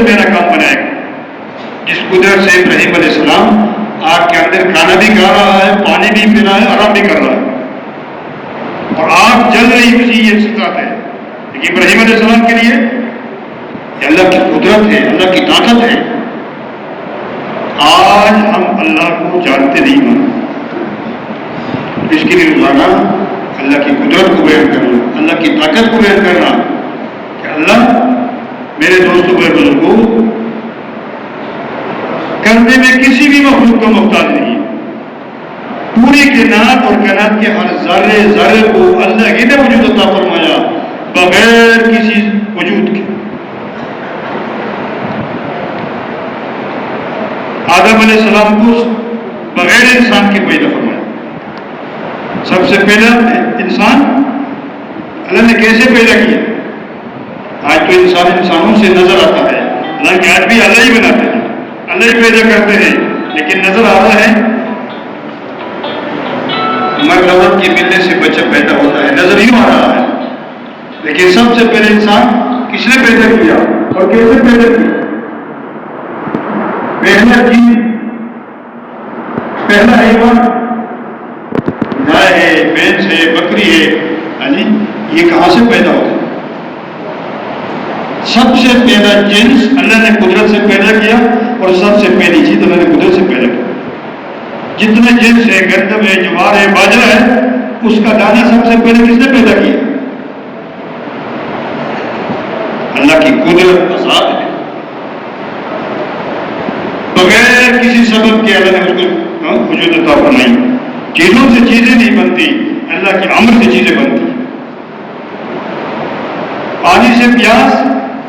میرا کام بنائے گا. جس قدرت سے ابراہیم علیہ السلام آگ کے اندر کھانا بھی کھا رہا ہے، پانی بھی پی رہا ہے، آرام بھی کر رہا ہے، اور آگ جل رہی اسی یہ صفات ہے. لیکن ابراہیم علیہ السلام کے لیے یہ اللہ کی قدرت ہے، اللہ کی طاقت ہے. آج ہم اللہ کو جانتے نہیں ہیں، اس کے لیے روزانہ اللہ کی قدرت کو بیان کرنا، اللہ کی طاقت کو بیان کرنا کہ اللہ میرے دوستوں میرے بزرگوں کرنے میں کسی بھی مخلوق کا محتاج نہیں ہے. پوری کائنات اور کائنات کے ہر ذرے ذرے کو اللہ ہی نے وجود عطا فرمایا بغیر کسی وجود کے. آدم علیہ السلام کو بغیر انسان کے پیدا فرمایا. سب سے پہلا انسان اللہ نے کیسے پیدا کیا؟ آج تو انسان انسانوں سے نظر آتا ہے، حالانکہ آج بھی اللہ ہی بناتے ہیں، اللہ ہی پیدا کرتے ہیں، لیکن نظر آ رہا ہے مرد عورت کی ملنے سے بچہ پیدا ہوتا ہے، نظر ہی آ رہا ہے. لیکن سب سے پہلے انسان کس نے پیدا کیا اور کیسے پیدا کیا؟ پہلا جیو، پہلا حیوان گائے ہے، بھینس ہے، بکری ہے، یہ کہاں سے پیدا ہوتا ہے؟ سب سے پہلا جنس اللہ نے قدرت سے پیدا کیا، اور سب سے پہلی چیز اللہ نے قدرت سے پیدا کیا. جتنے جنس ہے، گندم ہے، جوار ہے، باجرہ ہے، اس کا دانہ سب سے پہلے کس نے پیدا کیا؟ اللہ کی قدرت آزاد ہے، بغیر کسی سبب کے اللہ نے اس کو وجود عطا فرمائی. چیزوں سے چیزیں نہیں بنتی، اللہ کے امر سے چیزیں بنتی. پانی سے پیاس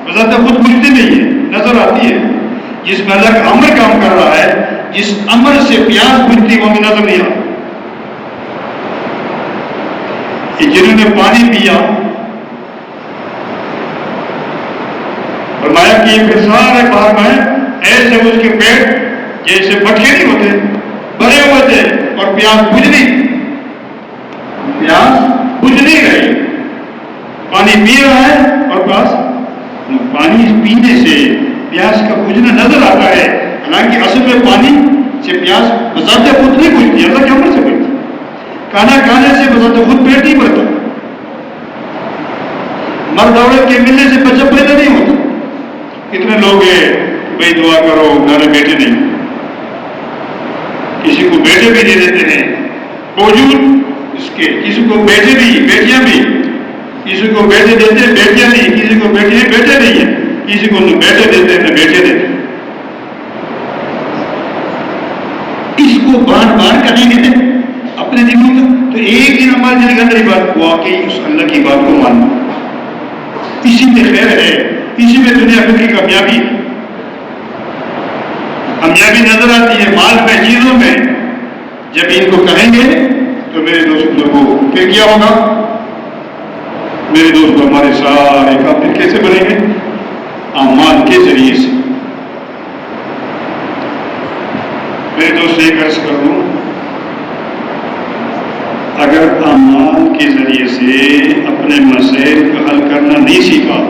بذات خود بجھتی نہیں ہے، نظر آتی ہے. جس میں اللہ کا امر کام کر رہا ہے، جس امر سے پیاس بجھتی وہ ہمیں نظر نہیں آتی. جنہوں نے پانی پیا فرمایا کہ یہ سارے باہر میں ایسے اس کے پیٹ جیسے بٹھے نہیں ہوتے، بھرے ہوئے تھے، اور پیاس بجھ نہیں رہی. پانی پی رہا ہے اور پانی پینے سے پیاس کا بجھنا نظر آتا ہے، حالانکہ اصل میں پانی سے پیاس بذات خود نہیں بجھتی، اللہ کے امر سے بجھتی. کھانا کھانے سے بذات خود پیٹ نہیں بھرتا، مرد عورت کے ملنے سے بچہ پیدا نہیں ہوتا. کتنے لوگ ہیں بھائی دعا کرو، گھر بیٹے نہیں، کسی کو بیٹے بھی دے دیتے ہیں باوجود اس کے، کسی کو بیٹے بھی بیٹیاں بھی، کسی کو بیٹے دیتے ہیں بیٹیاں نہیں، کسی کو بیٹے نہیں ہیں، کسی کو نہ بیٹے دیتے ہیں نہ بیٹے دیتے ہیں. اس کو بار کہیں گے اپنے دلوں میں، تو ایک دن ہمارے دل کے اندر یہ بات واقعی اس اللہ کی بات کو ماننا، اسی میں خیر ہے، اسی میں دنیا کی کامیابی نظر آتی ہے. مال میں، چیزوں میں جب ان کو کہیں گے تو میرے دوست لوگوں پھر کیا ہوگا؟ میرے دوست ہمارے سارے کام پھر کیسے بنیں گے؟ اعمال کے ذریعے سے. میرے دوست ایک عرض کر دوں، اگر اعمال کے ذریعے سے اپنے مسائل کا حل کرنا نہیں سیکھا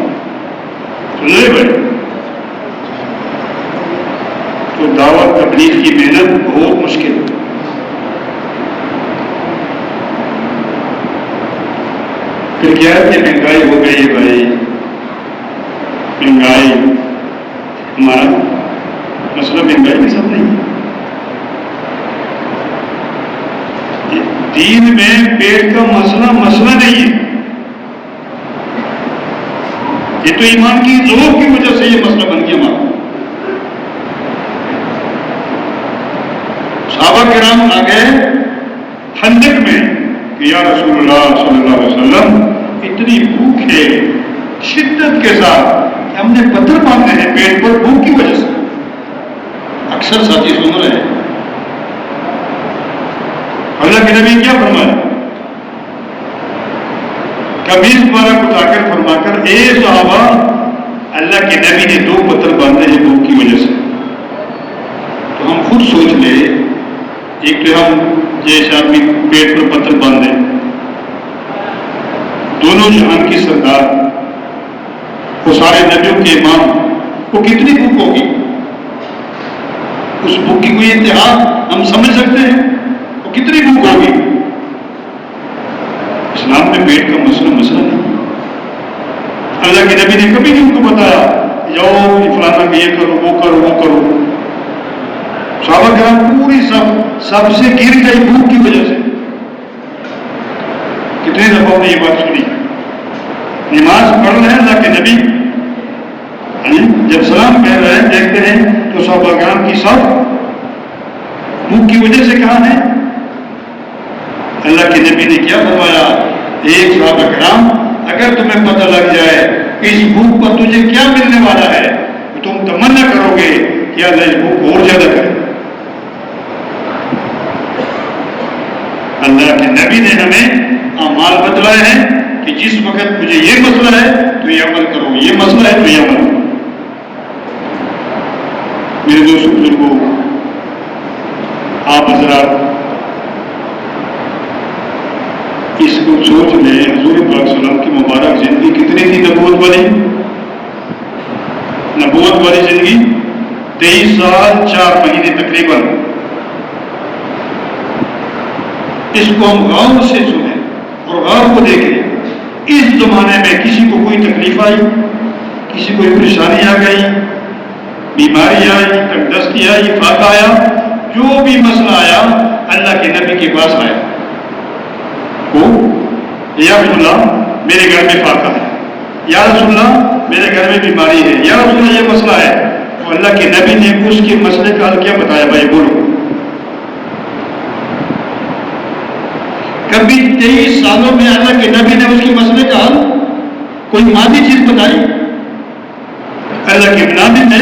تو دعوت تبلیغ کی محنت بہت مشکل ہے. پھر کیا ہے کہ مہنگائی ہو گئی ہے بھائی، مہنگائی ہمارا مسئلہ مہنگائی کے ساتھ نہیں ہے. دین میں پیٹ کا مسئلہ نہیں ہے، یہ تو ایمان کی ذوق کی وجہ سے یہ مسئلہ بن گیا ہمارا. صحابہ کرام آ گئے خندق میں کہ یا رسول اللہ صلی اللہ علیہ وسلم اتنی بھوک ہے شدت کے ساتھ کہ ہم نے پتھر باندھے ہیں پیٹ پر بھوک کی وجہ سے. اکثر ساتھی سن رہے ہیں اللہ کے نبی کیا فرمایا؟ قمیص مبارک اٹھا کر فرما کر اے صحابہ اللہ کے نبی نے 2 پتھر باندھے ہیں بھوک کی وجہ سے. تو ہم خود سوچ لے، ایک تو ہم جیسے آدمی پیٹ پر پتھر باندھے، دونوں جہان کی سردار، وہ سارے نبیوں کے امام، وہ کتنی بھوک ہوگی؟ اس بھوک کی کوئی انتہا ہم سمجھ سکتے ہیں؟ وہ کتنی بھوک ہوگی؟ اسلام میں پیٹ کا مسئلہ نہیں. اللہ کے نبی نے کبھی نہیں ان کو بتایا جاؤ فلانا کہ یہ کرو وہ کرو وہ کرو. صحابہ کرام پوری سب سے گر گئی بھوک کی وجہ سے. کتنے دفعہ نے یہ بات سنی؟ نماز پڑھ رہے ہیں اللہ کے نبی جب سلام کہہ رہے ہیں دیکھتے ہیں تو صحابہ کرام کی سب بھوک کی وجہ سے کہاں ہے؟ اللہ کے نبی نے کیا فرمایا؟ ایک صحابہ کرام اگر تمہیں پتہ لگ جائے کہ اس بھوک پر تجھے کیا ملنے والا ہے تو تم تمنا کرو گے کہ اللہ اس بھوک کو اور زیادہ کرے. اللہ کے نبی نے ہمیں اعمال بتلائے ہیں کہ جس وقت مجھے یہ مسئلہ ہے تو یہ عمل کرو، یہ مسئلہ ہے تو یہ عمل کرو. میرے دوستوں بزرگوں، آپ حضرات اس کو سوچ لیں حضور پاک صلی اللہ علیہ وسلم کی مبارک زندگی کتنی تھی نبوت والی زندگی 23 سال 4 مہینے تقریباً. اس کو ہم غور سے سنیں اور غور کو دیکھیں. اس زمانے میں کسی کو کوئی تکلیف آئی، کسی کو پریشانی آ گئی، بیماری آئی، تنگدستی آئی، فاقہ آیا، جو بھی مسئلہ آیا اللہ کے نبی کے پاس آیا. یا رسول اللہ میرے گھر میں فاقہ ہے، یا رسول اللہ میرے گھر میں بیماری ہے، یا رسول اللہ یہ مسئلہ ہے. تو اللہ کے نبی نے اس کے مسئلے کا حل کیا بتایا؟ بھائی بولو. کبھی 23 سالوں میں اللہ کے نبی نے اس کے مسئلے کا حل کوئی مادی چیز بتائی؟ اللہ کے نبی نے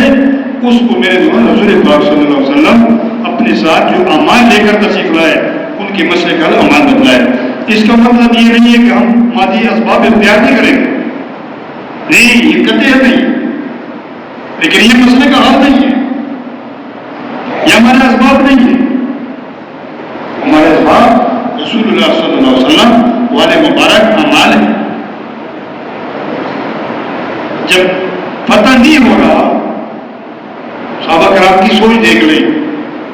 اس کو میرے حضور پاک صلی اللہ علیہ وسلم اپنے ساتھ جو اعمال لے کر تشریف لائے ان کے مسئلے کا اعمال بتلائے. اس کا مطلب یہ نہیں ہے کہ ہم مادی اسباب اختیار نہیں کریں گے، نہیں، یہ قطعی نہیں، لیکن یہ مسئلے کا حل نہیں ہے، یہ ہمارے اسباب نہیں ہے. ہمارے اسباب رسول اللہ صلی اللہ علیہ وسلم والے مبارک اعمال ہیں. جب فتح نہیں ہو رہا، صحابہ کرام کی سوچ دیکھ لیں،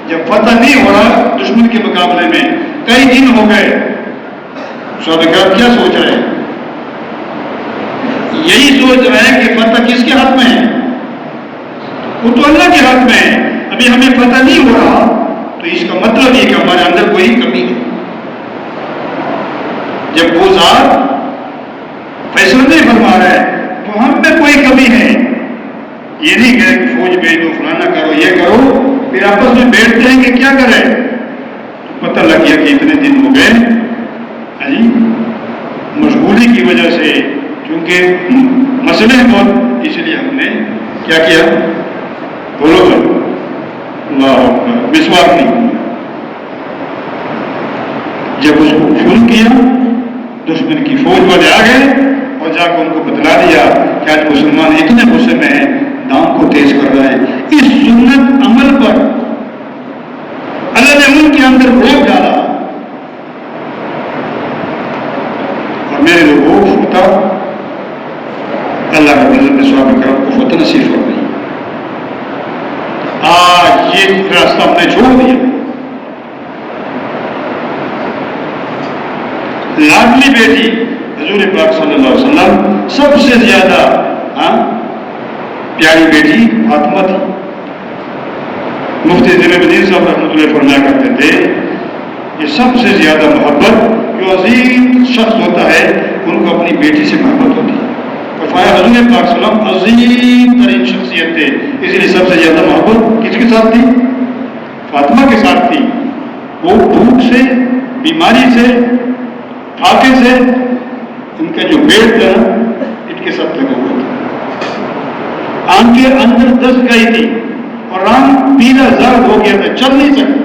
جب فتح نہیں ہو رہا دشمن کے مقابلے میں کئی دن ہو گئے، صحابہ کرام کیا سوچ رہے ہیں؟ یہی سوچ رہے ہیں کہ فتح کس کے ہاتھ میں ہے؟ وہ تو اللہ کے ہاتھ میں ہے. ابھی ہمیں فتح نہیں ہو رہا تو اس کا مطلب یہ کہ ہمارے اندر کوئی کمی ہے. جب وہ ذات فیصلہ نہیں فرما رہا ہے تو ہم میں کوئی کمی ہے. یہ نہیں کہ فوج بھیج دو، فلانا کرو، یہ کرو، پھر آپس میں بیٹھتے ہیں کہ کیا کریں. پتہ لگ گیا کہ اتنے دن ہو گئے مشغولی کی وجہ سے، کیونکہ مسئلے بہت، اس لیے ہم نے کیا کیا؟ بولو اللہ اکبر، مسواک نہیں. جب اس کو شروع کیا دشمن کی فوج والے آ گئے اور جا کے ان کو بتلا دیا کہ آج مسلمان اتنے غصے میں ہیں، دام کو تیز کر رہا ہے. اس سنت عمل پر اللہ نے ان کے اندر روک ڈالا. اور میرے لوگوں فتح اللہ رب العزت نے صحابہ کرام کو فتح نصیب فرمائی. آج یہ راستہ ہم نے چھوڑ دیا. لاڈلی بیٹی حضور پاک صلی اللہ علیہ وسلم سب سے زیادہ پیاری بیٹی فاطمہ تھی. مفتی ضلع مدین صاحب رحمۃ اللہ فرمایا کرتے تھے کہ سب سے زیادہ محبت جو عظیم شخص ہوتا ہے ان کو اپنی بیٹی سے محبت ہوتی ہے. فرمایا حضور پاک صلی اللہ علیہ وسلم عظیم ترین شخصیت تھے، اس لیے سب سے زیادہ محبت کس کے ساتھ تھی؟ فاطمہ کے ساتھ تھی. وہ بھوک سے، بیماری سے، پھاقے سے ان کا جو پیٹ تھا ان کے ساتھ لگا ہوا تھا. آنکھیں اندر دس گئی تھی اور رنگ پیلا زرد ہو گیا تھا، چل نہیں سکتا.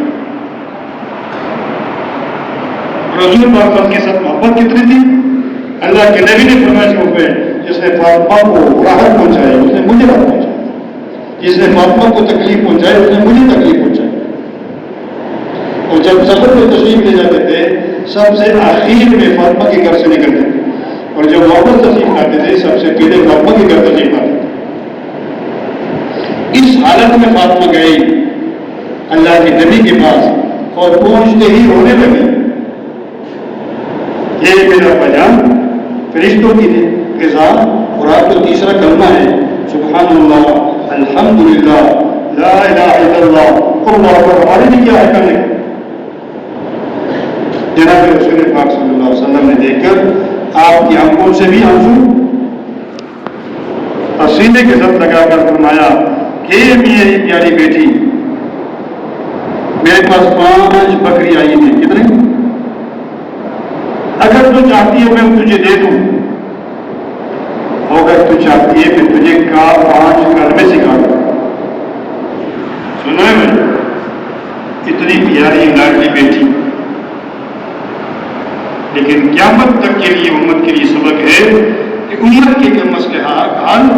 رسول پاک کے ساتھ محبت کتنی تھی؟ اللہ کے نبی نے فرمایا کہ جس نے فاطمہ کو راحت پہنچائی اس نے مجھے راحت پہنچائی، جس نے فاطمہ کو تکلیف پہنچائی اس نے مجھے تکلیف پہنچائی. اور جب سفر میں تشریف لے جاتے تھے سب سے آخر میں فاطمہ کے گھر سے نکلتے تھے، اور جب واپس تشریف لاتے تھے سب سے پہلے فاطمہ کے گھر تشریف لاتے تھے. اس حالت میں فاطمہ گئی اللہ کے نبی کے پاس اور پہنچتے ہی رونے لگی. یہ میرا بیان فرشتوں کی غذا خوراک کا تیسرا کلمہ ہے سبحان اللہ الحمدللہ لا الہ الا اللہ اللہ اکبر. ہمارے لیے کیا ہے کرنے کا؟ جناب رسول پاک صلی اللہ علیہ وسلم نے دیکھ کر آپ کی آنکھوں سے بھی آنسو اور سینے کے ساتھ لگا کر فرمایا کہ میری پیاری بیٹی میرے پاس 5 بکری آئی ہیں. کتنے؟ اگر تو چاہتی ہے میں تجھے دے دوں, اگر تو چاہتی ہے میں تجھے 5 کلمے سکھا دوں. سنا ہے میں اتنی پیاری لاڈلی بیٹی, لیکن قیامت تک کے لیے امت کے لیے سبق ہے کہ امت کے مسئلے حال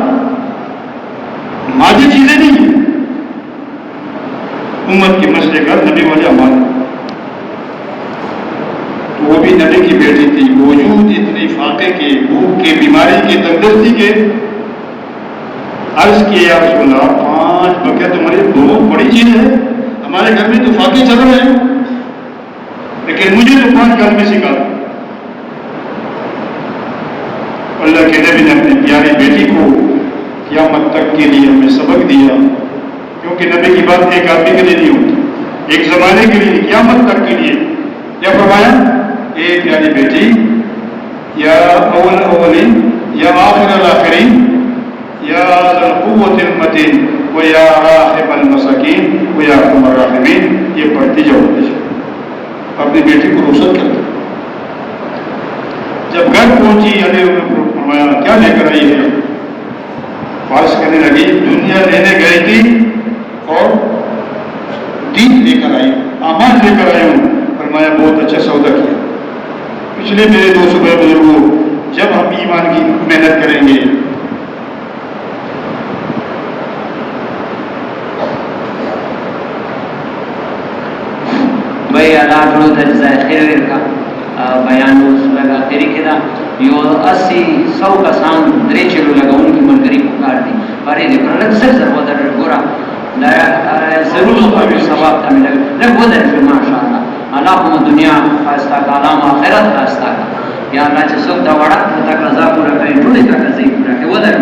مادی چیزیں نہیں ہیں. امت کے مسئلے کا نبی والے امان, تو وہ بھی نبی کی بیٹی تھی, وجود اتنی فاقے کے, بھوک کے, بیماری کے, تندرستی کے. عرض کیا یا رسول اللہ 5 بکریاں تمہاری بہت بڑی چیز ہے, ہمارے گھر میں تو فاقے چل رہے ہیں, لیکن مجھے تو 5 کلمے سکھا دو. اللہ کے نبی نے اپنی پیاری بیٹی کو قیامت تک کے لیے ہمیں سبق دیا, کیونکہ نبی کی بات ایک آدمی کے لیے نہیں ہوتی, ایک زمانے کے لیے, قیامت تک کے لیے. کیا فرمایا؟ اے پیاری بیٹی, یا اول اولین, یا آخر الاخرین, یا ذا القوت المتین, و یا راحم المساکین, و یا ارحم الراحمین. یہ پڑھتی جاؤ, اپنی بیٹی کو رخصت کرتے. جب گھر پہنچی علی نے فرمایا کیا لے کر آئی ہے؟ پاس کرنے لگی دنیا لینے گئی تھی اور دین لے کر آئی, امان لے کر آئی ہوں. فرمایا بہت اچھا سودا کیا. پچھلے میرے 200 بزرگوں, جب ہم ایمان کی محنت کریں گے بھائی اللہ جوڑو جزائے خیر کا بیان لگا تیری کدا یو 80-100 کسان درے چلو لگا ان کی منکری پکار دی بارے دے پر لگ سر ودر گورا ضرور پر ثواب تھا ملے لگ ودر پھر ماشاءاللہ اللہم دنیا خاصتا کا علام آخرت خاصتا کا یا اللہ چھ سب دا وڑا تا قضا پورا کریں ٹوڑی تا قضا پورا کہ ودر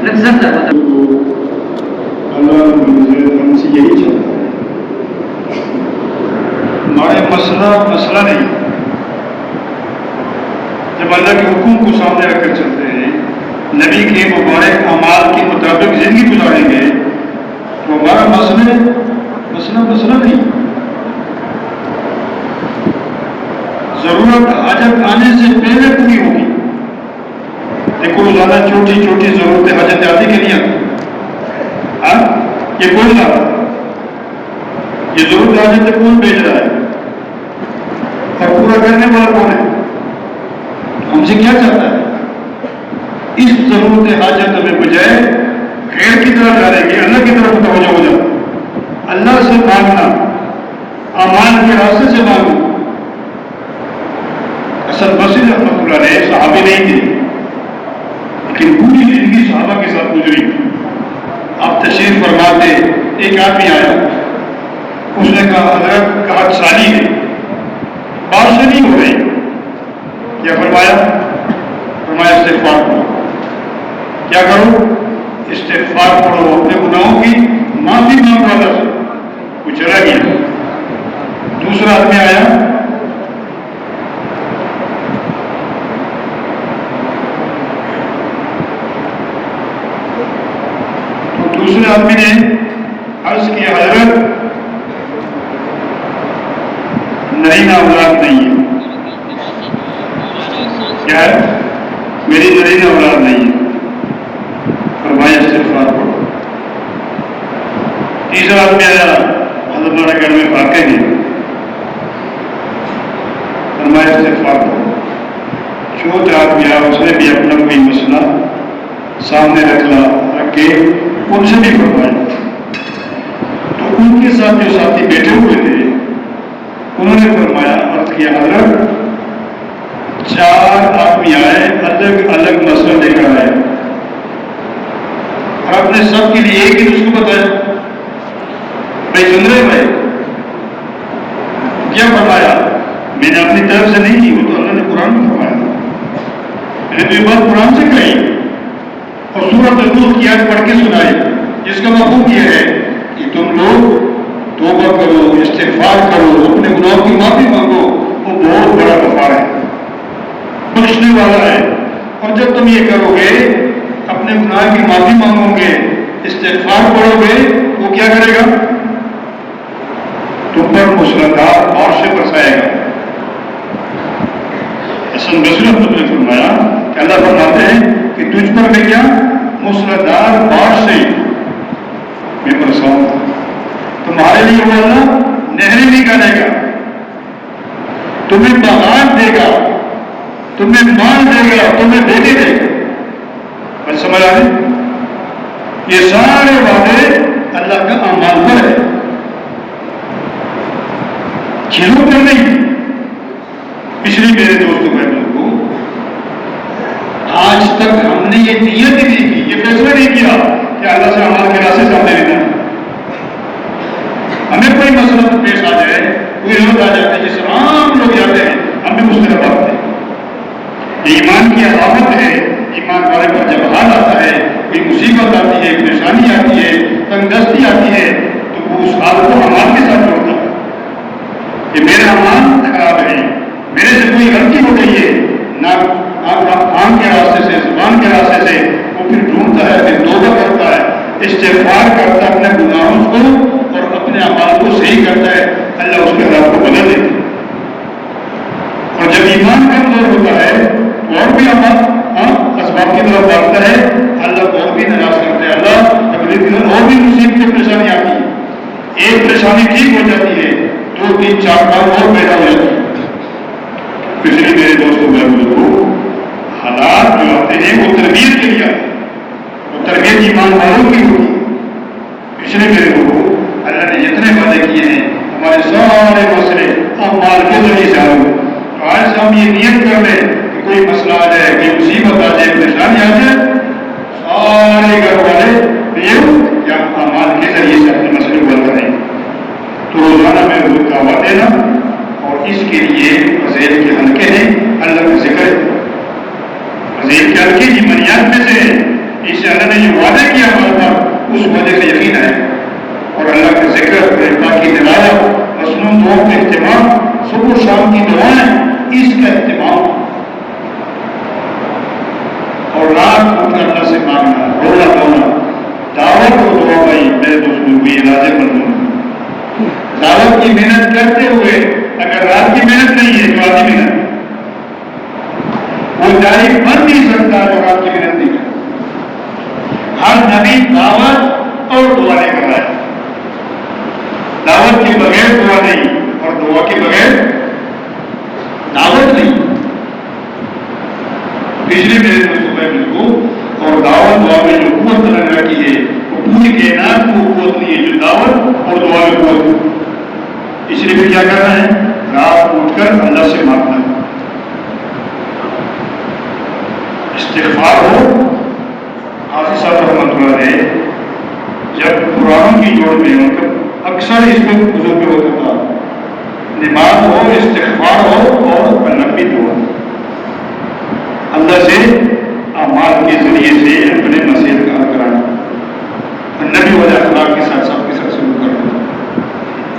لگ سر ودر اللہ ہم سے یہی چاہتا ہے. ہمارے مسئلہ نہیں, جب اللہ کے حکم کو سامنے رکھ کر چلتے ہیں, نبی کے مبارک اعمال کے مطابق زندگی گزاریں گے, تو ہمارا مسئلہ نہیں. ضرورت حاجت آنے سے پہلے پوری ہوگی. دیکھو روزانہ چھوٹی چھوٹی ضرورتیں حاجت آتی کے لیے یہ کون لا رہا, یہ ضرورت حاجت کون بھیج رہا ہے اور پورا کرنے والا کون ہے؟ ہم سے کیا چاہتا ہے؟ اس ضرورت حاجت میں بجائے غیر کی طرف جانے کی اللہ کی طرف متوجہ ہو جاتا. اللہ سے مانگنا, امان کے راستے سے مانگنا. حسن بصری رحمۃ اللہ علیہ صحابی نہیں تھے, لیکن پوری زندگی صحابہ کے ساتھ گزری. آپ تشریف فرماتے, ایک آدمی آیا, اس نے کہا حضرت کہا سالی ہے, بات سے نہیں ہو رہی. کیا فرمایا استغفار پڑھو. کیا کرو؟ استغفار پڑھو, اپنے گناہوں کی معافی مانگو اللہ سے. وہ چلا گیا. دوسرا آدمی آیا, تو دوسرے آدمی نے عرض کیا حضرت نرینہ اولاد نہیں ہے. کیا ہے؟ میری نرینہ اولاد نہیں ہے. فرمایا استغفار پڑھو. تیسرا آدمی آیا, ہمارے گھر میں واقع ہے. فرمایا استغفار پڑھو. چوتھا آدمی آیا, اس نے بھی اپنا کوئی مسئلہ سامنے رکھ کے ان سے بھی فرمایا. تو ان کے ساتھ جو ساتھی بیٹھے ہوئے تھے انہوں نے فرمایا عرض کیا حضرت 4 آدمی آئے, الگ الگ مسئلہ لے کر آئے, اور آپ نے سب کے لیے ایک ہی اس کو بتایا. بات قرآن سے کہی اور سورۃ نوح کی آیت پڑھ کے سنائی، جس کا مفہوم یہ ہے کہ تم لوگ توبہ کرو، استغفار کرو، اپنے گناہوں کی معافی مانگو، وہ بہت بڑا غفار ہے، بخشنے والا ہے۔ اور جب تم یہ کرو گے، اپنے گناہ کی معافی مانگو گے، استغفار پڑھو گے، وہ کیا کرے گا؟ تم پر موسلادھار بارشیں برسائے گا۔ حسن بصری رحمۃ اللہ نے فرمایا کہ اللہ فرماتے ہیں کہ تجھ پر میں کیا موسلادھار بارشیں میں برساؤں گا، تمہارے لیے وہ اللہ نہریں نکالے گا، تمہیں باغات دے گا، تمہیں مال دے گا، تمہیں بیٹے دے گا۔ بس سمجھ آ رہے؟ یہ سارے وعدے اللہ کا اعمال پر ہے، کھیلوں پر نہیں۔ اس لیے میرے دوستوں بہنوں کو آج تک ہم نے یہ نیت ہی نہیں کی، یہ فیصلہ نہیں کیا کہ اللہ سے اعمال کے راستے سے ہم نے لینا ہے۔ ہمیں کوئی مسئلہ پیش آ جائے، کوئی لوگ آ جاتے ہیں جس طرح عام لوگ جاتے ہیں، ہم بھی اس طرح بھاگتے ہیں۔ یہ ایمان کی علامت ہے۔ ایمان والے پر جب حال آتا ہے، کوئی مصیبت آتی ہے، پریشانی آتی ہے، تنگ دستی آتی ہے، تو وہ اس حال کو اعمال کے ساتھ جوڑتا ہے کہ میرا اعمال خراب ہے، میرے سے کوئی غلطی ہو گئی ہے، نہ آنکھ کے راستے سے، زبان کے راستے سے، وہ پھر ڈھونڈتا ہے، پھر توبہ کرتا ہے، استغفار کرتا ہے اپنے گناہوں کو اور اپنے اعمال کو صحیح کرتا ہے، اللہ اس کے حالات کو بدل دیتا ہے۔ اور جب ایمان کمزور ہوتا ہے تو اور بھی اسباب کی طرف بھاگتا ہے، اللہ کو اور بھی ناراض کرتا ہے، اللہ اگلے دن اور بھی مصیبتیں پریشانی آتی ہے، ایک پریشانی ٹھیک ہو جاتی ہے، 2 3 4 کام اور پیدا ہو جاتی ہے۔ اس لیے میرے دوستوں کو حالات جو آتے ہیں وہ تربیت کے لیے آتے ہیں، وہ تربیت ایمان والوں کی ہوتی ہے۔ اس لیے میرے لوگوں اللہ نے جتنے وعدے کیے ہیں ہمارے سارے مسئلے اعمال کے ذریعے سے حل ہو۔ تو آج سے ہم یہ نیت کر لیں کہ کوئی مسئلہ آ جائے، کوئی مصیبت آ جائے، پریشانی آ جائے، سارے گھر والے یا اعمال کے ذریعے سے اپنے مسئلے کو حل کریں۔ تو روزانہ میں حضور کا دعوت دینا، اور اس کے لیے فضیل کے حلقے ہیں، اللہ کا ذکر ہے، فضیل کے حلقے کی بنیاد میں سے اس سے اللہ نے جو وعدہ کیا ہمارے پر، اس وعدے کا یقین ہے، اور اللہ کا ذکر، پاک کی تلاوت، مسنون دعاؤں کا اہتمام، صبح و شام کی دعائیں، اس کا اہتمام، اور رات اٹھ کر اللہ سے مانگنا، رونا دھونا، دعوت اور دعا بھائی میرے دوستوں کو یہ لازم بننا۔ دعوت کی محنت کرتے ہوئے اگر رات کی محنت نہیں ہے تو آدھی محنت، وہ جاری بن نہیں سکتا جو رات کی محنت نہیں کرتا۔ ہر نبی دعوت اور دعا لے کر آئے، دعوت کے بغیر دعا نہیں، اور دعا کے بغیر دعوت نہیں۔ پچھلے میرے دوستوں کو اور دعوت دعا میں جو قوت اللہ کی ہے وہ پوری کائنات کو قوت نہیں ہے جو دعوت اور دعا میں قوت ہے۔ اس لیے پھر کیا کرنا ہے؟ رات اٹھ کر اللہ سے مانگنا ہے، استغفار ہو۔ حافظ صاحب رحمۃ اللہ علیہ جب قرآن کی جوڑ میں ان کا اکثر اس میں بزرگ پہ ہوتا تھا، نماز ہو، استغفار ہو اور لمبی دعا، اللہ سے اعمال کے ذریعے سے اپنے مسائل کا حل کرانا، نبی والے اخلاق کے ساتھ سب کے ساتھ سلوک کرنا،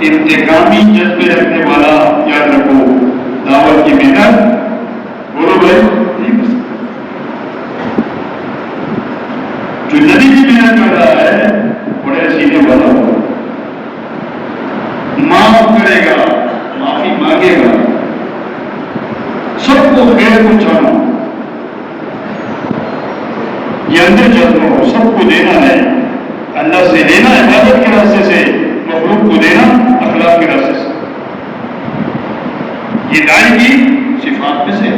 انتقامی جذبے رکھنے والا یاد رکھو دعوت کی محنت بولو بھائی نہیں بس، جو نبی کی محنت کر رہا ہے بڑے سینے والا ہو، معاف کرے گا، معافی مانگے گا، سب کو خیر پہنچانا، یہ اندر جذبہ ہو، سب کو دینا ہے، اللہ سے لینا عبادت کے راستے سے، مخلوق کو دینا اخلاق کے راستے سے، یہ داعی کی صفات میں سے۔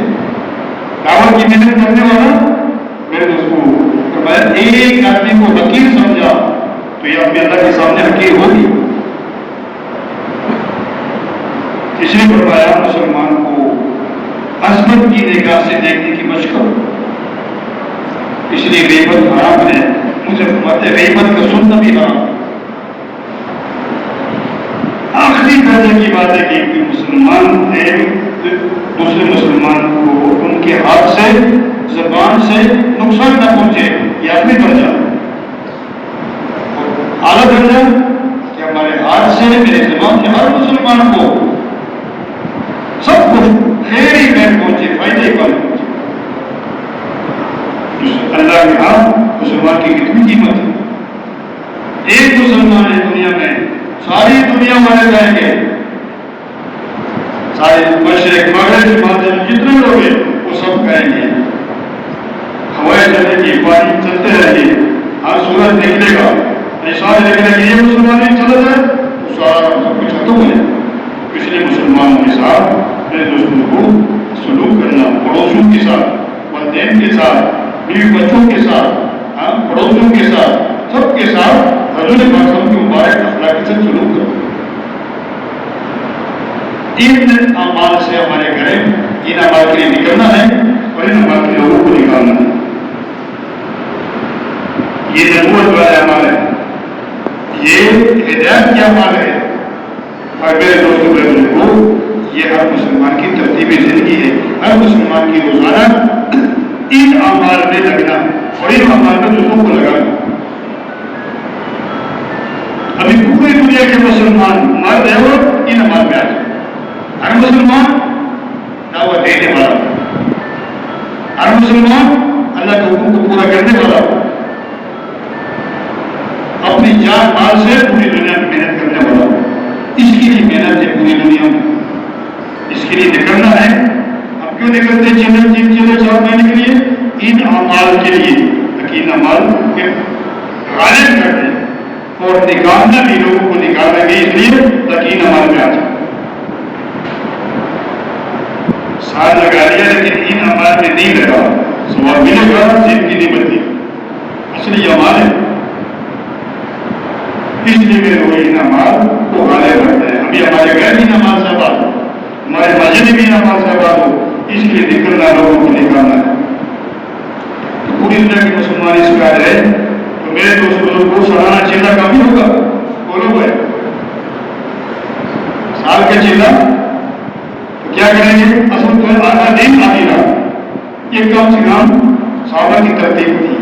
دعوت کی محنت کرنے والا میرے دوستوں فرمایا ایک آدمی کو حقیر سمجھا تو یہ اپنے اللہ کے سامنے حقیر ہوگی۔ اس لیے فرمایا مسلمان کو عظمت کی نگاہ سے دیکھنے کی مشق کرو، اس لیے غیبت حرام ہے، مجھے فرماتے ہیں غیبت کا سننا بھی حرام ہے۔ آخری درجے کی بات ہے کہ مسلمان نے دوسرے مسلمان کو ان کے ہاتھ سے زبان سے نقصان نہ پہنچے، یہ اپنی درجہ اعلیٰ درجہ کہ ہمارے ہاتھ سے میرے زبان سے ہر مسلمان کو سب کچھ خیر ہی خیر پہنچے، فائدہ ہی فائدہ پہنچے۔ اللہ کے ہاں مسلمان کی کتنی قیمت ہے؟ ایک مسلمان ہے دنیا میں، ساری دنیا والے کہیں گے، سارے مشرق مغرب مغرب جتنے لوگ ہیں وہ سب کہیں گے ہوائیں چلے گی، پانی چلتے رہیں گے، ہر سورج نکلے گا، نشان نکلے گا، یہ مسلمان ہی چلا جائے تو سارا سب کچھ ختم ہو جائے۔ اس لیے مسلمانوں کے ساتھ میرے دوستوں کو سلوک کرنا، پڑوسیوں کے ساتھ، والدین کے ساتھ، بیوی بچوں کے ساتھ، پڑوسیوں کے ساتھ، سب کے ساتھ حضور پاک صلی اللہ علیہ وسلم کی مبارک اخلاق سے سلوک کرو۔ ان اعمال سے ہمارے گھر ان اعمال کے لیے نکلنا ہے اور ان اعمال کے لوگوں کو نکالنا ہے۔ یہ نبوت والے اعمال ہے، یہ ہدایت کے اعمال ہے۔ اور میرے دوستوں کو یہ ہر مسلمان کی ترتیب زندگی ہے، ہر مسلمان کی روزانہ ان اعمال میں لگنا اور ان اعمال میں دوسروں کو لگانا۔ ابھی پوری دنیا کے مسلمان مرد ہے اور ان اعمال میں آ جائے۔ ہر مسلمان دعوت دینے والا، ہر مسلمان اللہ کے حکم کو پورا کرنے والا، اپنی جان مال سے پوری دنیا میں محنت کرنے والا، اس کے لیے محنت ہے پوری دنیا میں، اس کے لیے نکلنا ہے۔ ہم کیوں نکلتے ہیں؟ چلے 4 مہینے کے لیے ان اعمال کے لیے، تاکہ ان اعمال کے غالب کر دیں اور نکالنا بھی لوگوں کو نکالنا بھی اس لیے تاکہ ان اعمال میں آ جائے۔ سال لگا لیا لیکن ان اعمال میں نہیں لگا، ثواب ملے گا، زندگی نہیں بنتی، اصلی اعمال ہے۔ اس لیے میرے وہ ان اعمال کو غالب رکھتا ہے۔ ابھی ہمارے گھر بھی نماز سے آباد ہو، ہمارے مسجد بھی نماز سے آباد ہو، اس لیے نکلنا، لوگوں کو نکالنا ہے۔ تو پوری دنیا کے مسلمان اس کا ہے تو میرے دوست بزرگ کو سالانہ چیلا کافی ہوگا، بولو بھائی سال کا چیلا تو کیا کریں گے؟ اصل تو آدھا دن آدھی رات، یہ کم سے کم صحابہ کی ترتیب تھی۔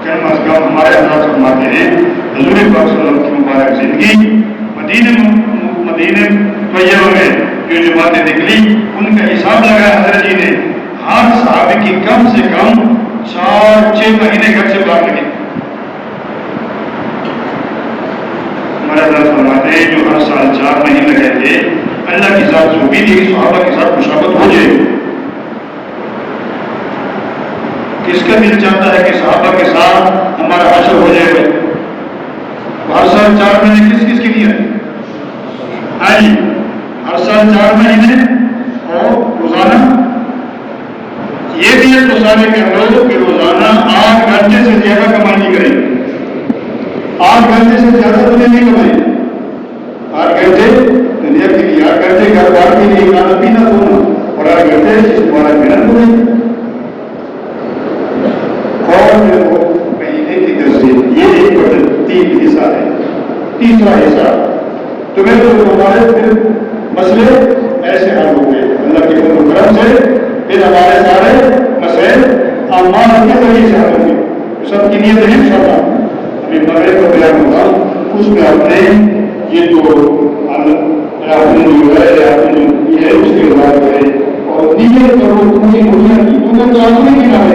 کم از کم ہمارے حضرات فرماتے ہیں حضور پاک صلی اللہ علیہ وسلم کی مبارک زندگی مدینہ طیبہ میں جو جماعتیں نکلی ان کا حساب لگایا حضرت جی نے، ہر صحابی کی کم سے کم 4-6 مہینے گھر سے باہر لگے۔ ہمارے حضرات فرماتے ہیں جو ہر سال 4 مہینے لگے تھے، اللہ کی ذات جو بھی تھی صحابہ کے ساتھ مشابہت ہو جائے۔ کس کا دل چاہتا ہے کہ صحابہ کے ساتھ ہمارا حشر ہو جائے؟ ہر سال 4 مہینے کس کس کے لیے؟ ہاں جی، ہر سال 4 مہینے اور روزانہ یہ بھی ایک مسالے کر لو کہ روزانہ 8 گھنٹے سے زیادہ کمائی کریں۔ 8 گھنٹے سے زیادہ تو نہیں کمائیں، 8 گھنٹے دنیا کے لیے، 8 گھنٹے گھر بار کے لیے کھانا پینا دھونا، اور 8 گھنٹے جس دوبارہ محنت ہوئی اور مہینے کی تصدیق، یہ 1/3 حصہ ہے۔ تیسرا حصہ تو میرے تو ہمارے پھر مسئلے ایسے حل ہو گئے اللہ کے فضل و کرم سے، پھر ہمارے سارے مسائل اعمال کے ذریعے سے حل ہوں گے۔ سب کی نیت ہے انشاءاللہ ابھی مغرب کا بیان ہوگا، اس میں اپنے یہ جو ہے اس کے بعد ہے اور نیت کرو پوری دنیا کی، دنیا تو آدمی کی نہ ہے